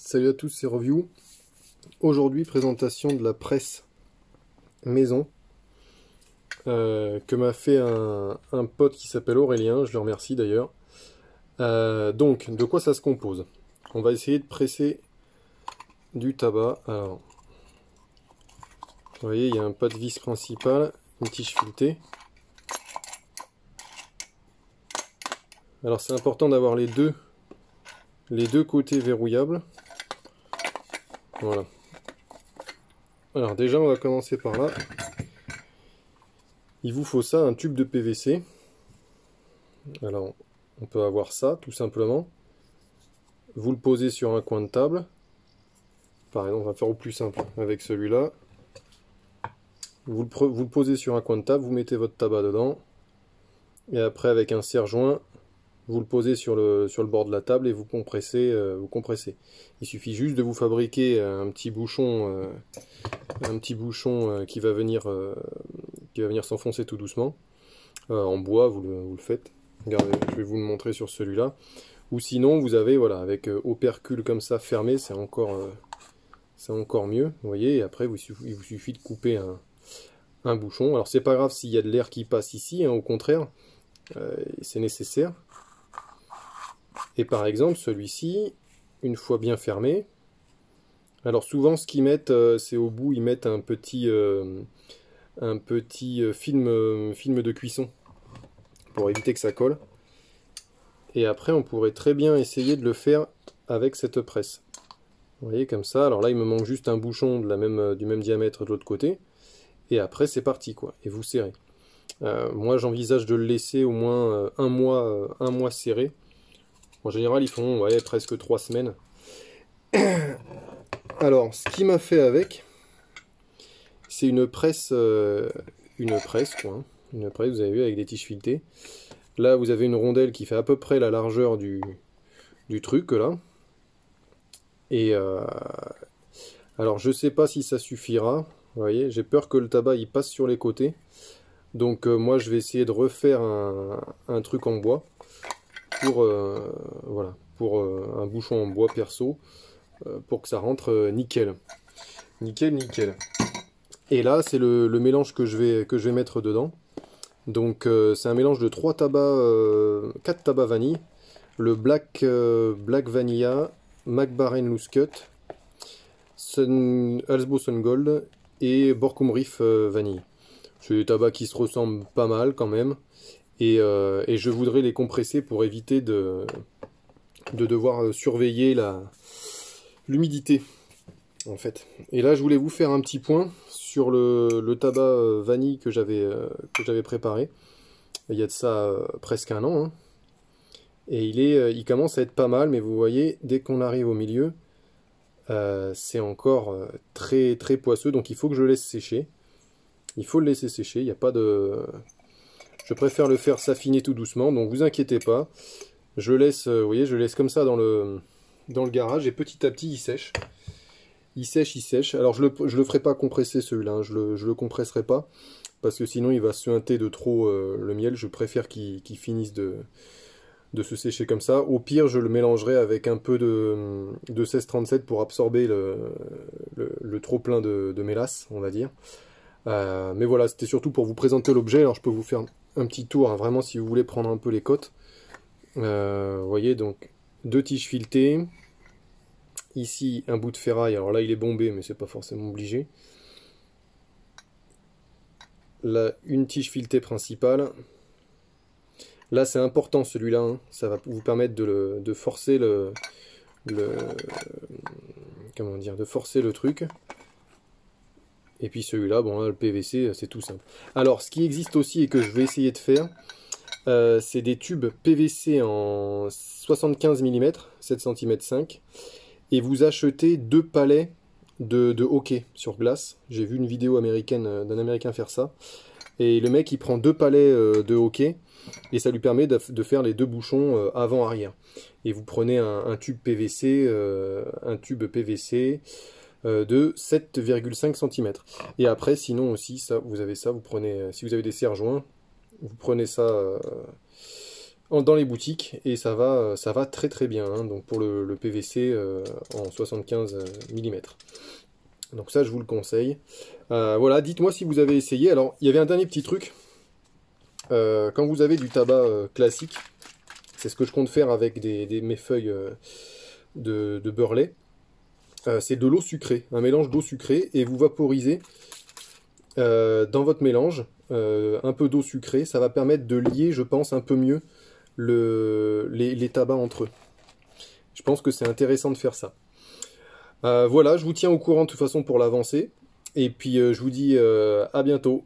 Salut à tous, c'est Review. Aujourd'hui, présentation de la presse maison que m'a fait un pote qui s'appelle Aurélien, je le remercie d'ailleurs. Donc, de quoi ça se compose? On va essayer de presser du tabac. Alors, vous voyez, il y a un pas de vis principal, une tige filetée. Alors, c'est important d'avoir les deux côtés verrouillables. Voilà. Alors déjà, on va commencer par là. Il vous faut ça, un tube de PVC. Alors, on peut avoir ça, tout simplement. Vous le posez sur un coin de table. Par exemple, on va faire au plus simple avec celui-là. Vous le posez sur un coin de table, vous mettez votre tabac dedans. Et après, avec un serre-joint, vous le posez sur le bord de la table et vous compressez. Il suffit juste de vous fabriquer un petit bouchon qui va venir s'enfoncer tout doucement. En bois, vous le faites. Regardez, je vais vous le montrer sur celui-là. Ou sinon, vous avez, voilà, avec opercule comme ça fermé, c'est encore mieux. Vous voyez, et après, il vous suffit de couper un bouchon. Alors, c'est pas grave s'il y a de l'air qui passe ici, hein, au contraire, c'est nécessaire. Et par exemple, celui-ci, une fois bien fermé, alors souvent, ce qu'ils mettent, c'est au bout, ils mettent un petit film de cuisson pour éviter que ça colle. Et après, on pourrait très bien essayer de le faire avec cette presse. Vous voyez, comme ça. Alors là, il me manque juste un bouchon du même diamètre de l'autre côté. Et après, c'est parti, quoi. Et vous serrez. Moi, j'envisage de le laisser au moins un mois serré. En général, ils font presque 3 semaines. Alors, ce qu'il m'a fait avec, c'est une presse, quoi. Hein. Une presse, vous avez vu, avec des tiges filetées. Là, vous avez une rondelle qui fait à peu près la largeur du truc, là. Et alors, je sais pas si ça suffira. Vous voyez, j'ai peur que le tabac, il passe sur les côtés. Donc, moi, je vais essayer de refaire un truc en bois. Voilà, pour un bouchon en bois perso. Pour que ça rentre nickel. Nickel. Et là, c'est le mélange que je vais mettre dedans. Donc c'est un mélange de 4 tabacs vanille, le Black Vanilla, McBaren Loose Cut, Halsbo Sun Gold et Borkum Reef Vanille. C'est des tabacs qui se ressemblent pas mal quand même. Et je voudrais les compresser pour éviter de devoir surveiller l'humidité, en fait. Et là, je voulais vous faire un petit point sur le tabac vanille que j'avais préparé. Il y a de ça presque un an. Hein. Et il commence à être pas mal, mais vous voyez, dès qu'on arrive au milieu, c'est encore très très poisseux, donc il faut que je le laisse sécher. Il faut le laisser sécher, il n'y a pas de... Je préfère le faire s'affiner tout doucement, donc vous inquiétez pas. Je laisse, vous voyez, je laisse comme ça dans le garage, et petit à petit, il sèche. Il sèche. Alors je le ferai pas compresser celui-là, hein. Je le compresserai pas, parce que sinon il va suinter de trop le miel. Je préfère qu'il finisse de se sécher comme ça. Au pire, je le mélangerai avec un peu de 1637 pour absorber le trop plein de mélasse, on va dire. Mais voilà, c'était surtout pour vous présenter l'objet. Alors je peux vous faire un petit tour, hein, vraiment, si vous voulez prendre un peu les cotes. Vous voyez, donc 2 tiges filetées. Ici, un bout de ferraille. Alors là, il est bombé, mais c'est pas forcément obligé. Là, une tige filetée principale. Là, c'est important celui-là. Hein. Ça va vous permettre de forcer comment dire, de forcer le truc. Et puis celui-là, bon, là, le PVC, c'est tout simple. Alors, ce qui existe aussi et que je vais essayer de faire, c'est des tubes PVC en 75 mm, 7 cm 5. Et vous achetez 2 palets de hockey sur glace. J'ai vu une vidéo américaine d'un Américain faire ça. Et le mec, il prend 2 palets de hockey et ça lui permet de faire les 2 bouchons avant-arrière. Et vous prenez un tube PVC, de 7,5 cm. Et après, sinon aussi, ça, vous avez ça, vous prenez, si vous avez des serre-joints, vous prenez ça dans les boutiques et ça va très très bien, hein, donc pour le PVC en 75 mm. Donc ça, je vous le conseille. Voilà, dites-moi si vous avez essayé. Alors, il y avait un dernier petit truc. Quand vous avez du tabac classique, c'est ce que je compte faire avec mes feuilles de beurre-lait. C'est de l'eau sucrée, un mélange d'eau sucrée, et vous vaporisez dans votre mélange un peu d'eau sucrée. Ça va permettre de lier, je pense, un peu mieux les tabacs entre eux. Je pense que c'est intéressant de faire ça. Voilà, je vous tiens au courant de toute façon pour l'avancée. Et puis je vous dis à bientôt.